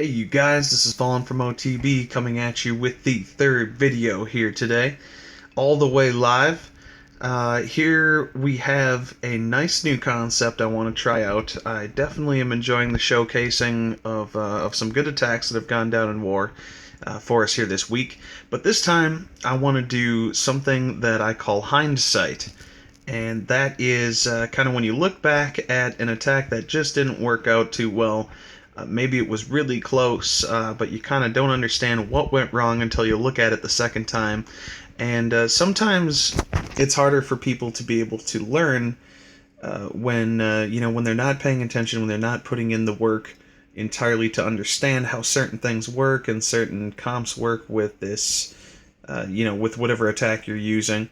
Hey you guys, this is Fallen from OTB coming at you with the third video here today, all the way live. Here we have a nice new concept I want to try out. I definitely am enjoying the showcasing of some good attacks that have gone down in war for us here this week, but this time I want to do something that I call Hindsight. And that is kind of when you look back at an attack that just didn't work out too well. Maybe it was really close, but you kind of don't understand what went wrong until you look at it the second time. And sometimes it's harder for people to be able to learn when they're not paying attention, when they're not putting in the work entirely to understand how certain things work and certain comps work with this, with whatever attack you're using.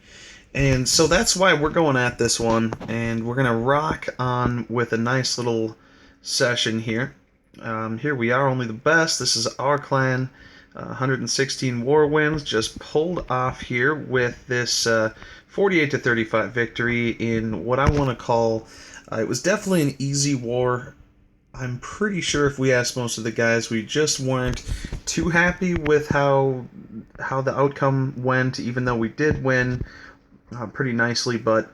And so that's why we're going at this one, and we're going to rock on with a nice little session here. Here we are, only the best. This is our clan, 116 war wins, just pulled off here with this 48-35 victory in what I want to call, it was definitely an easy war. I'm pretty sure if we asked most of the guys, we just weren't too happy with how the outcome went, even though we did win pretty nicely, but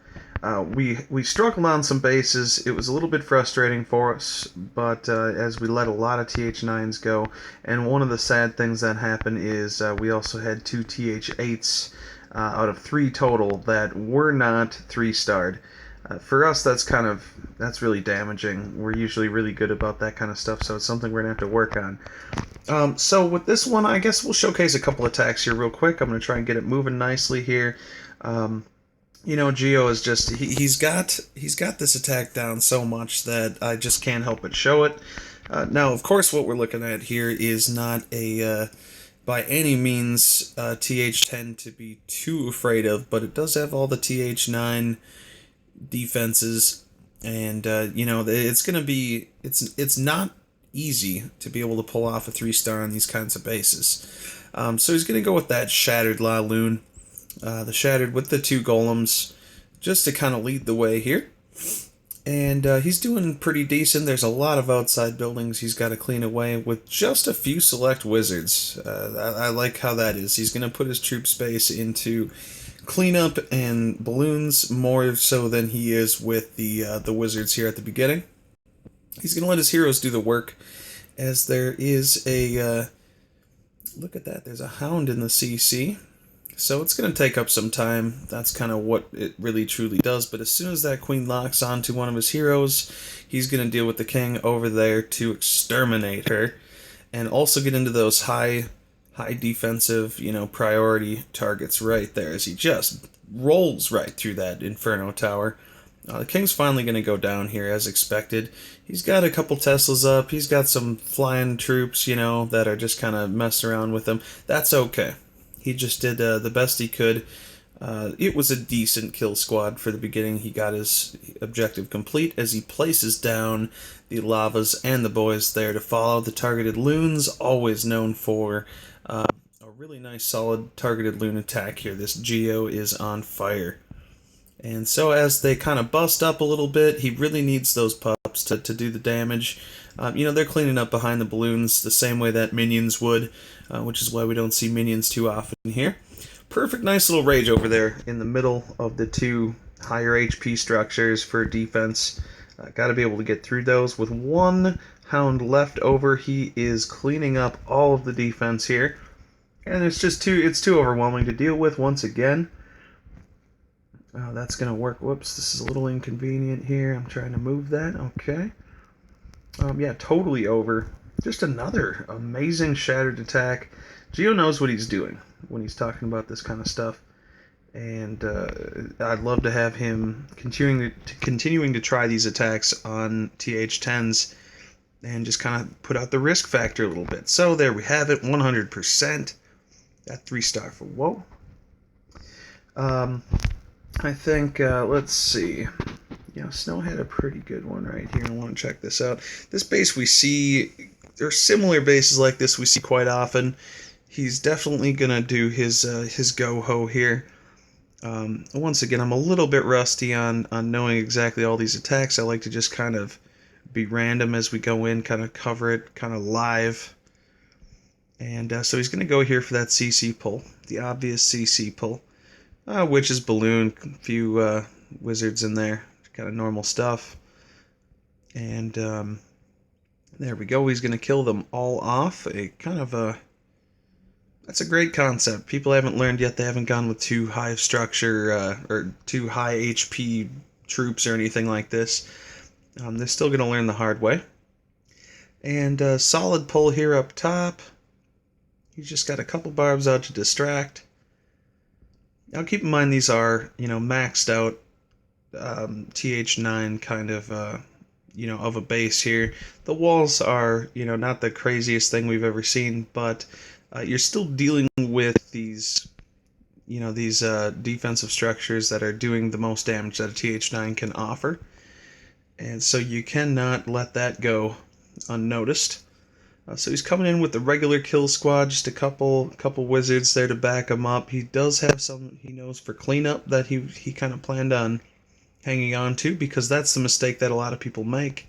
we struggled on some bases. It was a little bit frustrating for us, but as we let a lot of TH9s go, and one of the sad things that happened is we also had 2 TH8s out of 3 total that were not 3-starred. For us, that's really damaging. We're usually really good about that kind of stuff, so it's something we're going to have to work on. So with this one, I guess we'll showcase a couple attacks here real quick. I'm going to try and get it moving nicely here. Geo is just he's got this attack down so much that I just can't help but show it. Now, of course, what we're looking at here is not a by any means TH10 to be too afraid of, but it does have all the TH9 defenses, and it's not easy to be able to pull off a 3-star on these kinds of bases. So he's gonna go with that Shattered La Lune. The Shattered with the 2 golems, just to kind of lead the way here. And he's doing pretty decent. There's a lot of outside buildings he's got to clean away with just a few select wizards. I like how that is. He's going to put his troop space into cleanup and balloons more so than he is with the wizards here at the beginning. He's going to let his heroes do the work, as there is a... look at that, there's a hound in the CC. So it's going to take up some time. That's kind of what it really truly does. But as soon as that queen locks onto one of his heroes, he's going to deal with the king over there to exterminate her. And also get into those high defensive, priority targets right there, as he just rolls right through that Inferno Tower. The king's finally going to go down here as expected. He's got a couple Teslas up. He's got some flying troops, that are just kind of messing around with him. That's okay. He just did the best he could. It was a decent kill squad for the beginning. He got his objective complete as he places down the lavas and the boys there to follow the targeted loons, always known for a really nice solid targeted loon attack here. This Geo is on fire. And so as they kind of bust up a little bit, he really needs those pups to do the damage. They're cleaning up behind the balloons the same way that minions would, which is why we don't see minions too often here. Perfect, nice little rage over there in the middle of the 2 higher HP structures for defense. Got to be able to get through those. With 1 hound left over, he is cleaning up all of the defense here. And it's too overwhelming to deal with once again. That's going to work. Whoops, this is a little inconvenient here. I'm trying to move that. Okay. Yeah, totally over. Just another amazing Shattered attack. Geo knows what he's doing when he's talking about this kind of stuff. And I'd love to have him continuing to try these attacks on TH10s and just kind of put out the risk factor a little bit. So there we have it, 100%. That 3-star for whoa. I think, let's see. Snow had a pretty good one right here. I want to check this out. This base we see, there are similar bases like this we see quite often. He's definitely going to do his go-ho here. Once again, I'm a little bit rusty on knowing exactly all these attacks. I like to just kind of be random as we go in, kind of cover it kind of live. And so he's going to go here for that CC pull, the obvious CC pull. Witch's Balloon, a few wizards in there, kind of normal stuff. And there we go. He's going to kill them all off. That's a great concept. People haven't learned yet. They haven't gone with too high of structure or too high HP troops or anything like this. They're still going to learn the hard way. And solid pull here up top. He's just got a couple barbs out to distract. Now keep in mind these are, maxed out TH9 kind of, of a base here. The walls are, not the craziest thing we've ever seen, but you're still dealing with these, these defensive structures that are doing the most damage that a TH9 can offer. And so you cannot let that go unnoticed. So he's coming in with the regular kill squad, just a couple wizards there to back him up. He does have some he knows for cleanup that he kind of planned on hanging on to, because that's the mistake that a lot of people make,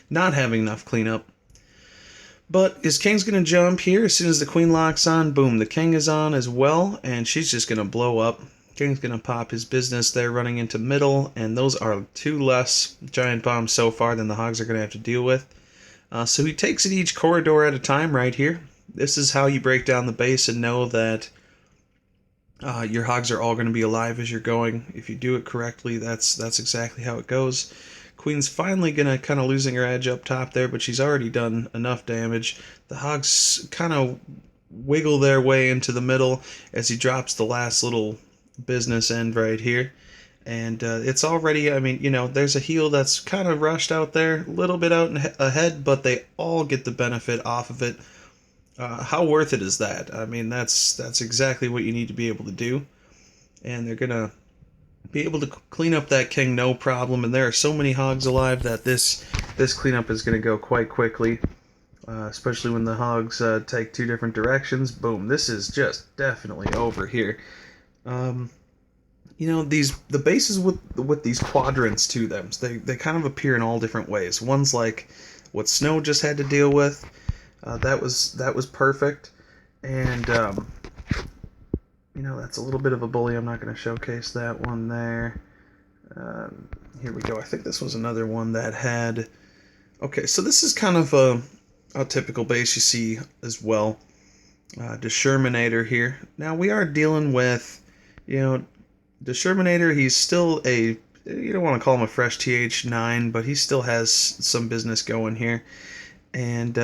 not having enough cleanup. But his king's going to jump here as soon as the queen locks on. Boom, the king is on as well, and she's just going to blow up. King's going to pop his business there running into middle, and those are 2 less giant bombs so far than the hogs are going to have to deal with. So he takes it each corridor at a time right here. This is how you break down the base and know that your hogs are all going to be alive as you're going. If you do it correctly, that's exactly how it goes. Queen's finally going to kind of losing her edge up top there, but she's already done enough damage. The hogs kind of wiggle their way into the middle as he drops the last little business end right here. And it's already, there's a heal that's kind of rushed out there, a little bit out ahead, but they all get the benefit off of it. How worth it is that? That's exactly what you need to be able to do. And they're going to be able to clean up that king no problem. And there are so many hogs alive that this cleanup is going to go quite quickly, especially when the hogs take 2 different directions. Boom, this is just definitely over here. The bases with these quadrants to them, they kind of appear in all different ways. One's like what Snow just had to deal with. That was perfect. And that's a little bit of a bully. I'm not going to showcase that one there. Here we go. I think this was another one that had... Okay, so this is kind of a typical base you see as well. Determinator here. Now we are dealing with, Determinator, he's still you don't want to call him a fresh TH9, but he still has some business going here. And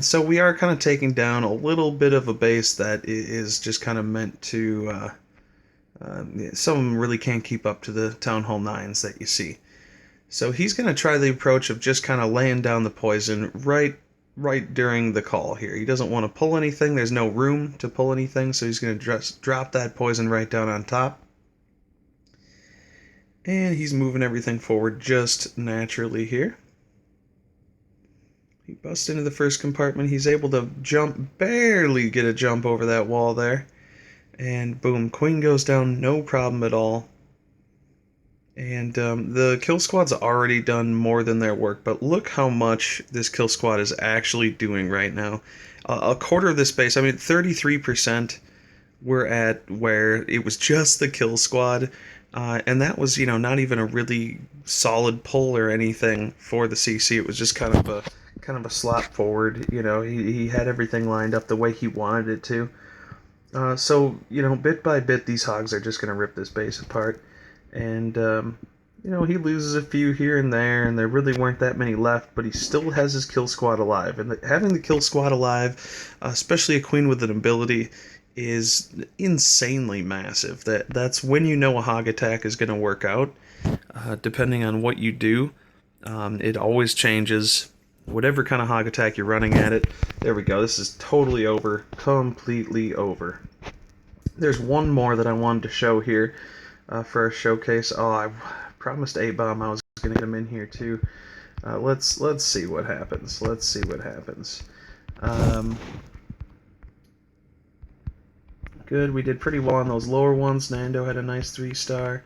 so we are kind of taking down a little bit of a base that is just kind of meant to, some of them really can't keep up to the Town Hall 9s that you see. So he's going to try the approach of just kind of laying down the poison right during the call here. He doesn't want to pull anything. There's no room to pull anything, so he's going to just drop that poison right down on top. And he's moving everything forward just naturally here. He busts into the first compartment. He's able to barely get a jump over that wall there. And boom, queen goes down, no problem at all. And the kill squad's already done more than their work, but look how much this kill squad is actually doing right now. A quarter of this base, 33% we're at where it was just the kill squad. And that was, not even a really solid pull or anything for the CC. It was just kind of a slot forward. He had everything lined up the way he wanted it to. So bit by bit, these hogs are just going to rip this base apart. And, he loses a few here and there, and there really weren't that many left, but he still has his kill squad alive. And having the kill squad alive, especially a queen with an ability, is insanely massive. That's when you know a hog attack is going to work out. Depending on what you do, it always changes. Whatever kind of hog attack you're running at it. There we go. This is totally over. Completely over. There's one more that I wanted to show here for a showcase. Oh, I promised A-Bomb I was going to get him in here too. Let's see what happens. Let's see what happens. Good, we did pretty well on those lower ones. Nando had a nice 3-star.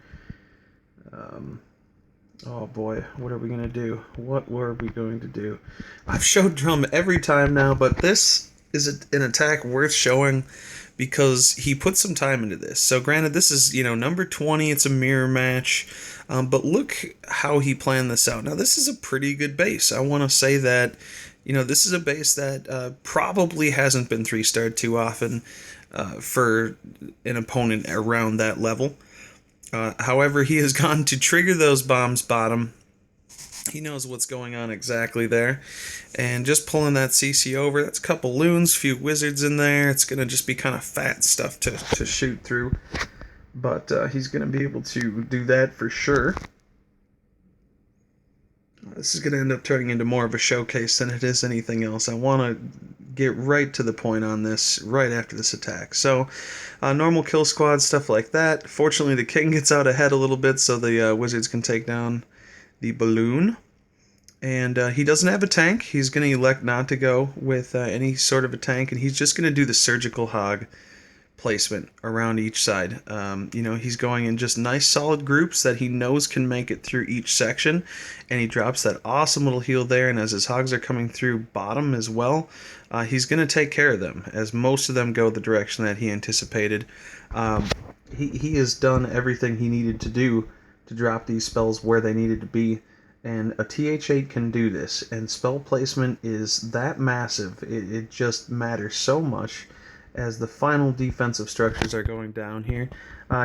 Oh boy, what are we going to do? What were we going to do? I've showed drum every time now, but this is an attack worth showing because he put some time into this. So granted, this is, number 20, it's a mirror match, but look how he planned this out. Now, this is a pretty good base. I want to say that, this is a base that probably hasn't been 3-starred too often for an opponent around that level. However, he has gone to trigger those bombs bottom. He knows what's going on exactly there. And just pulling that CC over, that's a couple loons, few wizards in there. It's going to just be kind of fat stuff to shoot through. But he's going to be able to do that for sure. This is going to end up turning into more of a showcase than it is anything else. I want to get right to the point on this right after this attack. So, normal kill squad, stuff like that. Fortunately, the king gets out ahead a little bit so the wizards can take down the balloon. And he doesn't have a tank. He's going to elect not to go with any sort of a tank, and he's just going to do the surgical hog placement around each side. He's going in just nice solid groups that he knows can make it through each section, and he drops that awesome little heal there, and as his hogs are coming through bottom as well, he's going to take care of them, as most of them go the direction that he anticipated. He has done everything he needed to do to drop these spells where they needed to be, and a TH8 can do this, and spell placement is that massive. It just matters so much as the final defensive structures are going down here.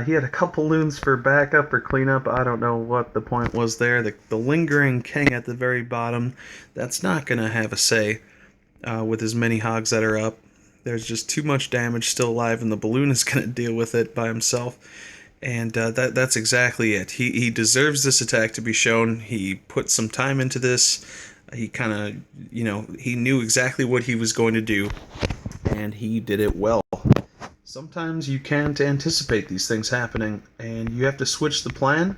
He had a couple loons for backup or cleanup. I don't know what the point was there. The lingering king at the very bottom, that's not going to have a say with as many hogs that are up. There's just too much damage still alive, and the balloon is going to deal with it by himself. And that's exactly it. He deserves this attack to be shown. He put some time into this. He kind of, he knew exactly what he was going to do, and he did it well. Sometimes you can't anticipate these things happening, and you have to switch the plan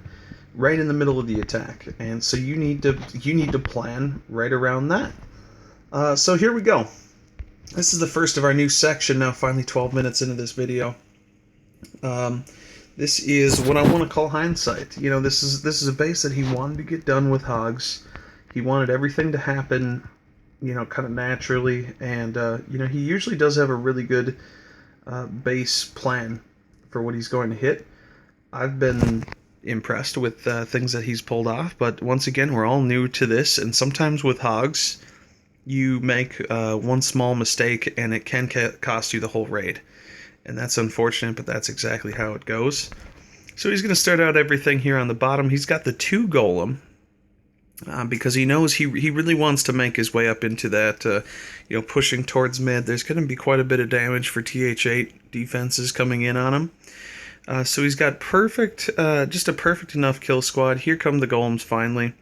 right in the middle of the attack. And so you need to plan right around that. So here we go. This is the first of our new section now, finally 12 minutes into this video. This is what I want to call Hindsight. This is a base that he wanted to get done with hogs. He wanted everything to happen, kind of naturally, and he usually does have a really good base plan for what he's going to hit. I've been impressed with things that he's pulled off, but once again, we're all new to this, and sometimes with hogs, you make one small mistake, and it can cost you the whole raid. And that's unfortunate, but that's exactly how it goes. So he's going to start out everything here on the bottom. He's got the 2 golem, because he knows he really wants to make his way up into that, pushing towards mid. There's going to be quite a bit of damage for TH8 defenses coming in on him. So he's got just a perfect enough kill squad. Here come the golems finally.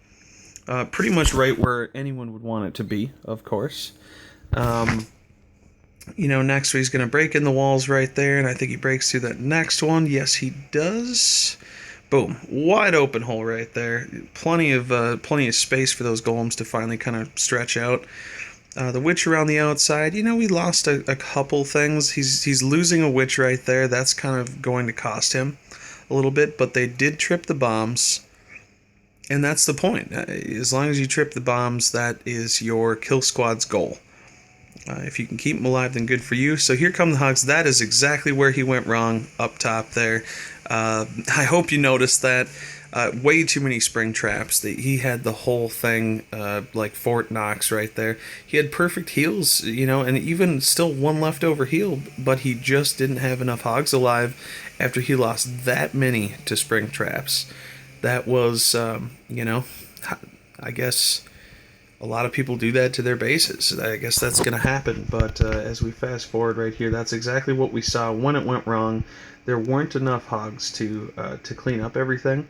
Pretty much right where anyone would want it to be, of course. Next he's going to break in the walls right there, and I think he breaks through that next one. Yes, he does. Boom. Wide open hole right there. Plenty of space for those golems to finally kind of stretch out. The witch around the outside, we lost a couple things. He's losing a witch right there. That's kind of going to cost him a little bit, but they did trip the bombs. And that's the point. As long as you trip the bombs, that is your kill squad's goal. If you can keep him alive, then good for you. So here come the hogs. That is exactly where he went wrong, up top there. I hope you noticed that. Way too many spring traps. He had the whole thing like Fort Knox right there. He had perfect heals, and even still one leftover heal, but he just didn't have enough hogs alive after he lost that many to spring traps. That was, I guess a lot of people do that to their bases. I guess that's going to happen, but as we fast forward right here, that's exactly what we saw when it went wrong. There weren't enough hogs to clean up everything.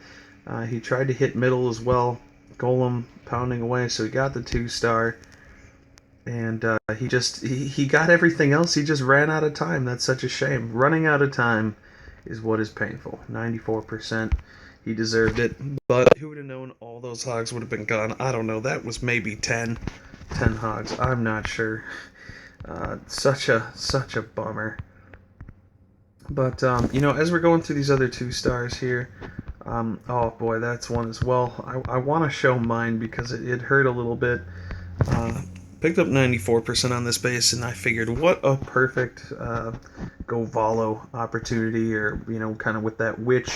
He tried to hit middle as well. Golem pounding away, so he got the 2-star. And he got everything else. He just ran out of time. That's such a shame. Running out of time is what is painful. 94%. He deserved it, but who would have known all those hogs would have been gone? I don't know. That was maybe 10 hogs. I'm not sure. Such a bummer. But as we're going through these other 2-stars here, oh boy, that's one as well. I want to show mine because it hurt a little bit. picked up 94% on this base, and I figured what a perfect go Volo opportunity, or kind of with that witch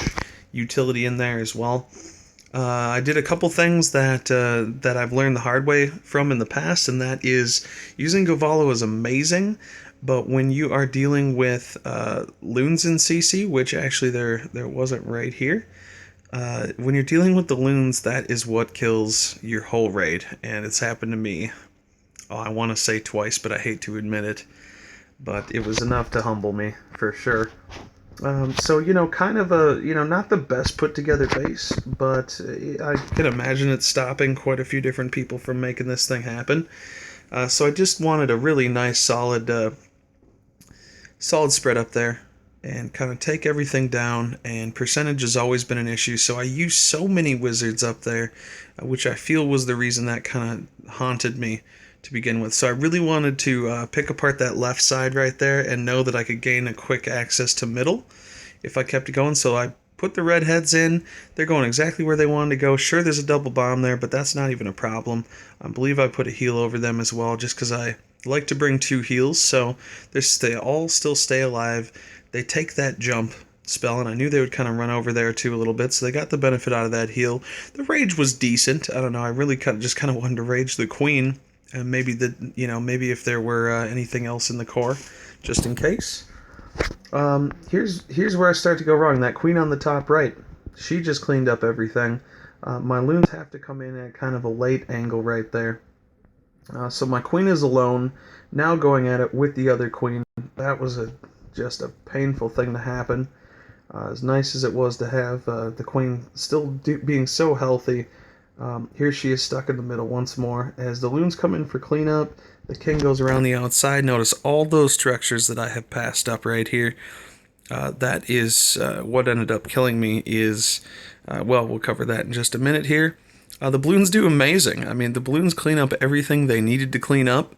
utility in there as well. I did a couple things that I've learned the hard way from in the past, and that is using Govalo is amazing, but when you are dealing with loons in CC, which actually there wasn't right here, when you're dealing with the loons, that is what kills your whole raid, and it's happened to me. Oh, I want to say twice, but I hate to admit it. But it was enough to humble me, for sure. So, kind of a, not the best put together base, but I can imagine it stopping quite a few different people from making this thing happen. So I just wanted a really nice, solid spread up there, and kind of take everything down, and percentage has always been an issue, so I used so many wizards up there, which I feel was the reason that kind of haunted me to begin with. So I really wanted to pick apart that left side right there and know that I could gain a quick access to middle if I kept it going. So I put the redheads in. They're going exactly where they wanted to go. Sure, there's a double bomb there, but that's not even a problem. I believe I put a heal over them as well, just because I like to bring 2 heals, so they all still stay alive. They take that jump spell, and I knew they would kind of run over there too a little bit, so they got the benefit out of that heal. The rage was decent. I don't know, I really just wanted to rage the queen, and maybe maybe if there were anything else in the core, just in case. Here's where I start to go wrong. That queen on the top right, she just cleaned up everything. My loons have to come in at kind of a late angle right there. So my queen is alone, now going at it with the other queen. That was just a painful thing to happen. As nice as it was to have the queen still being so healthy, here she is stuck in the middle once more. As the loons come in for cleanup, the king goes around the outside. Notice all those structures that I have passed up right here. That is what ended up killing me is, well, we'll cover that in just a minute here. The balloons do amazing. I mean, the balloons clean up everything they needed to clean up.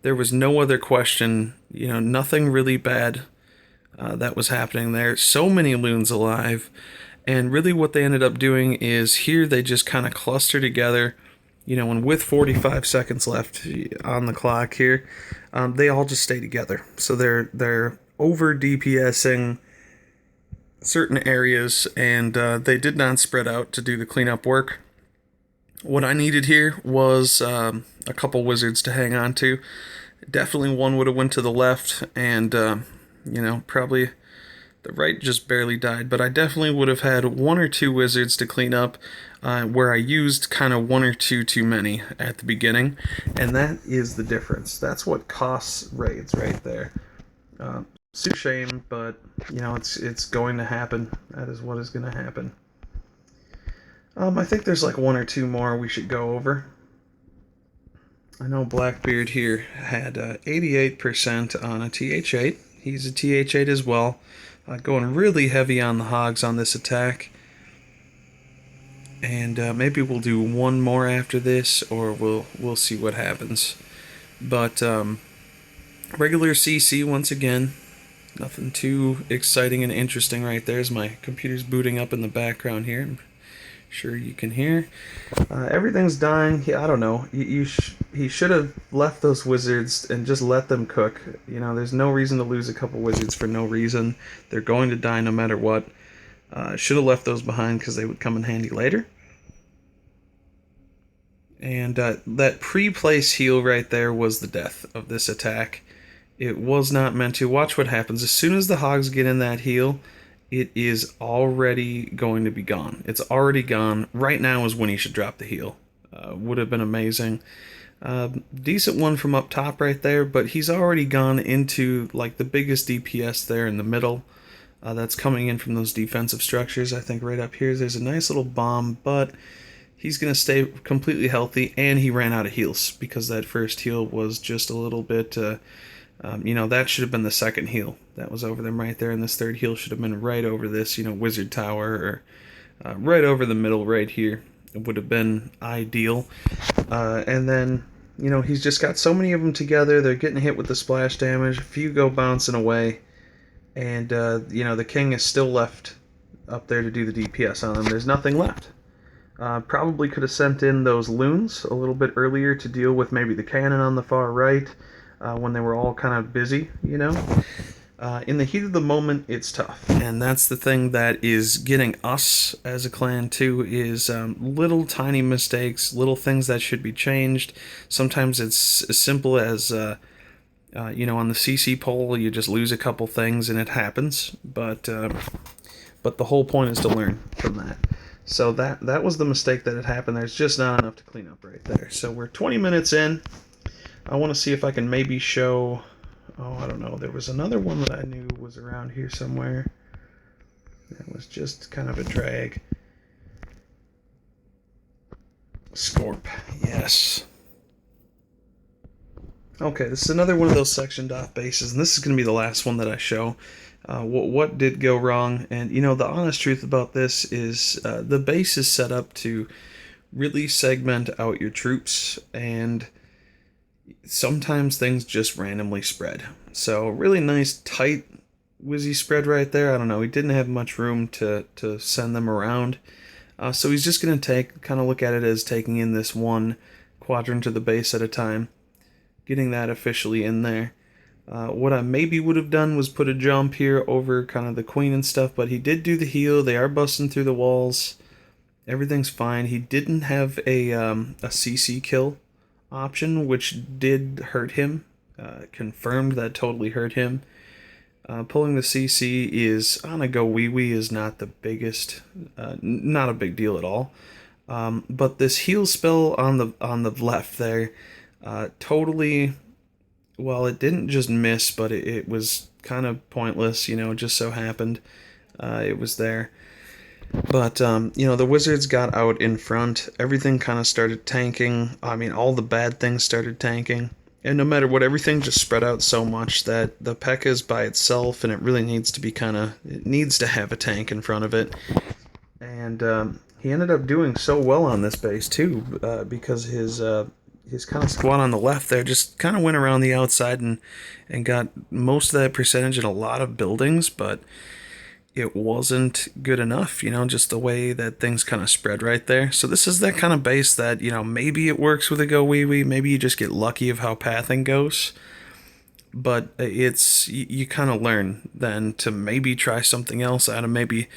There was no other question, nothing really bad that was happening there. So many loons alive. And really what they ended up doing is here they just kind of cluster together, and with 45 seconds left on the clock here, they all just stay together. So they're over DPSing certain areas, and they did not spread out to do the cleanup work. What I needed here was a couple wizards to hang on to. Definitely one would have went to the left, and probably the right just barely died, but I definitely would have had 1 or 2 wizards to clean up, where I used kind of 1 or 2 too many at the beginning, and that is the difference. That's what costs raids right there. It's a shame, but it's going to happen. That is what is going to happen. I think there's like 1 or 2 more we should go over. I know Blackbeard here had 88% on a TH8. He's a TH8 as well. Going really heavy on the hogs on this attack. And maybe we'll do 1 more after this, or we'll see what happens. But regular CC once again. Nothing too exciting and interesting right there as my computer's booting up in the background here. I'm sure you can hear. Everything's dying. I don't know. He should have left those wizards and just let them cook. There's no reason to lose a couple wizards for no reason. They're going to die no matter what. Should have left those behind because they would come in handy later. And that pre-place heal right there was the death of this attack. It was not meant to. Watch what happens. As soon as the hogs get in that heal, it is already going to be gone. It's already gone. Right now is when he should drop the heal. Would have been amazing. Decent one from up top right there, but he's already gone into like the biggest DPS there in the middle. That's coming in from those defensive structures. I think right up here there's a nice little bomb, but he's going to stay completely healthy, and he ran out of heals because that first heal was just a little bit... that should have been the second heal. That was over them right there, and this third heal should have been right over this, wizard tower, or right over the middle right here. It would have been ideal. And then, he's just got so many of them together. They're getting hit with the splash damage. A few go bouncing away. And, the king is still left up there to do the DPS on them. There's nothing left. Probably could have sent in those loons a little bit earlier to deal with maybe the cannon on the far right when they were all kind of busy, you know. In the heat of the moment, it's tough. And that's the thing that is getting us as a clan, too, is little tiny mistakes, little things that should be changed. Sometimes it's as simple as, on the CC poll, you just lose a couple things and it happens. But the whole point is to learn from that. So that was the mistake that had happened. There's just not enough to clean up right there. So we're 20 minutes in. I want to see if I can maybe show... Oh, I don't know. There was another one that I knew was around here somewhere. That was just kind of a drag. Scorp. Yes. Okay, this is another one of those sectioned off bases, and this is going to be the last one that I show. What did go wrong? And, the honest truth about this is the base is set up to really segment out your troops, and sometimes things just randomly spread. So really nice tight Wizzy spread right there. I don't know, he didn't have much room to send them around. So he's just going to kind of look at it as taking in this one quadrant of the base at a time, getting that officially in there. What I maybe would have done was put a jump here over kind of the queen and stuff, but he did do the heal. They are busting through the walls. Everything's fine. He didn't have a CC kill option, which did hurt him. Confirmed that totally hurt him. Pulling the CC is on a go wee is not the biggest, not a big deal at all. But this heal spell on the left there, totally, well, it didn't just miss, but it was kind of pointless, just so happened it was there. But, the Wizards got out in front. Everything kind of started tanking. I mean, all the bad things started tanking. And no matter what, everything just spread out so much that the P.E.K.K.A is by itself, and it really needs to be it needs to have a tank in front of it. And he ended up doing so well on this base, too, because his kind of squad on the left there just kind of went around the outside and got most of that percentage in a lot of buildings, but it wasn't good enough, just the way that things kind of spread right there. So this is that kind of base that, maybe it works with a go wee, maybe you just get lucky of how pathing goes. But you kind of learn then to maybe try something else out of maybe.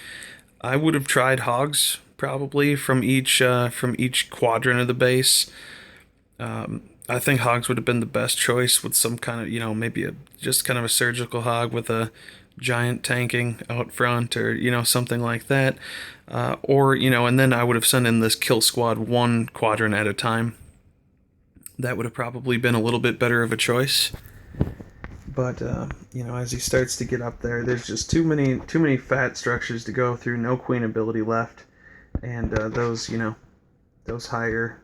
I would have tried hogs probably from each quadrant of the base. I think hogs would have been the best choice with some kind of, maybe just kind of a surgical hog with a giant tanking out front, or something like that, or and then I would have sent in this kill squad one quadrant at a time. That would have probably been a little bit better of a choice. But as he starts to get up there, there's just too many fat structures to go through. No queen ability left, and those higher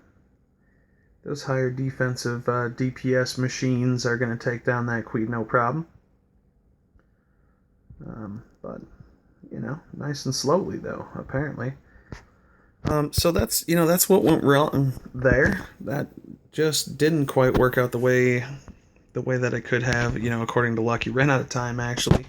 defensive DPS machines are going to take down that queen no problem. But nice and slowly though, apparently. So that's what went wrong there. That just didn't quite work out the way that it could have. According to Lucky, ran out of time actually.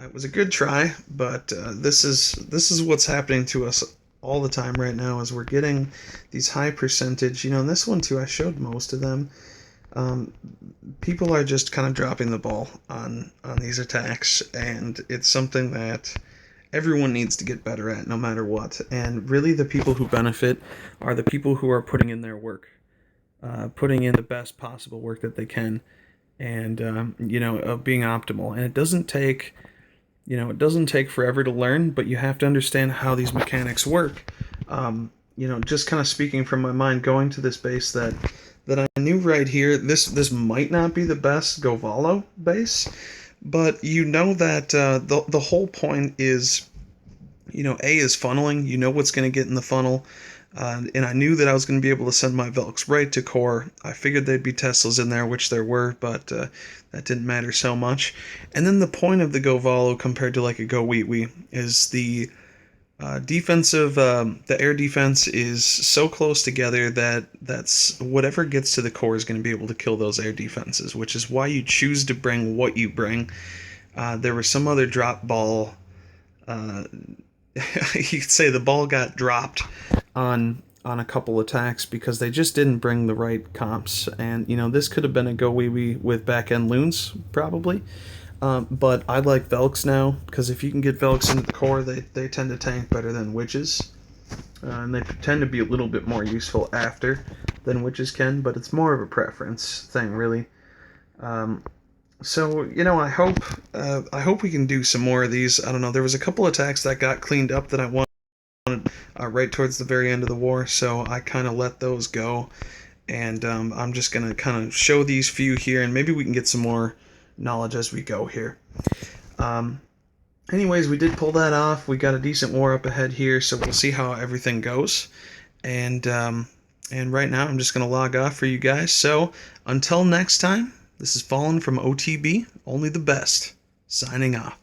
It was a good try, but this is what's happening to us all the time right now, is we're getting these high percentage. And this one too, I showed most of them. People are just kind of dropping the ball on these attacks, and it's something that everyone needs to get better at no matter what. And really the people who benefit are the people who are putting in their work, putting in the best possible work that they can, and of being optimal. And it doesn't take forever to learn, but you have to understand how these mechanics work. Just kind of speaking from my mind, going to this base that I knew right here, this might not be the best Govalo base, but that the whole point is, A is funneling. What's going to get in the funnel, and I knew that I was going to be able to send my Velks right to core. I figured there'd be Teslas in there, which there were, but that didn't matter so much. And then the point of the Govalo compared to like a Go Wee is the defensive, the air defense is so close together that's whatever gets to the core is going to be able to kill those air defenses, which is why you choose to bring what you bring. There was some other drop ball you could say the ball got dropped on a couple attacks because they just didn't bring the right comps. And this could have been a go wee wee with back end loons probably. But I like Velks now because if you can get Velks into the core, they tend to tank better than witches. And they tend to be a little bit more useful after than witches can, but it's more of a preference thing, really. So I hope we can do some more of these. I don't know. There was a couple attacks that got cleaned up that I wanted right towards the very end of the war, so I kind of let those go, and I'm just gonna kind of show these few here, and maybe we can get some more knowledge as we go here. Anyways, we did pull that off. We got a decent war up ahead here, so we'll see how everything goes. And right now, I'm just gonna log off for you guys. So until next time, this is Fallen from OTB, only the best, signing off.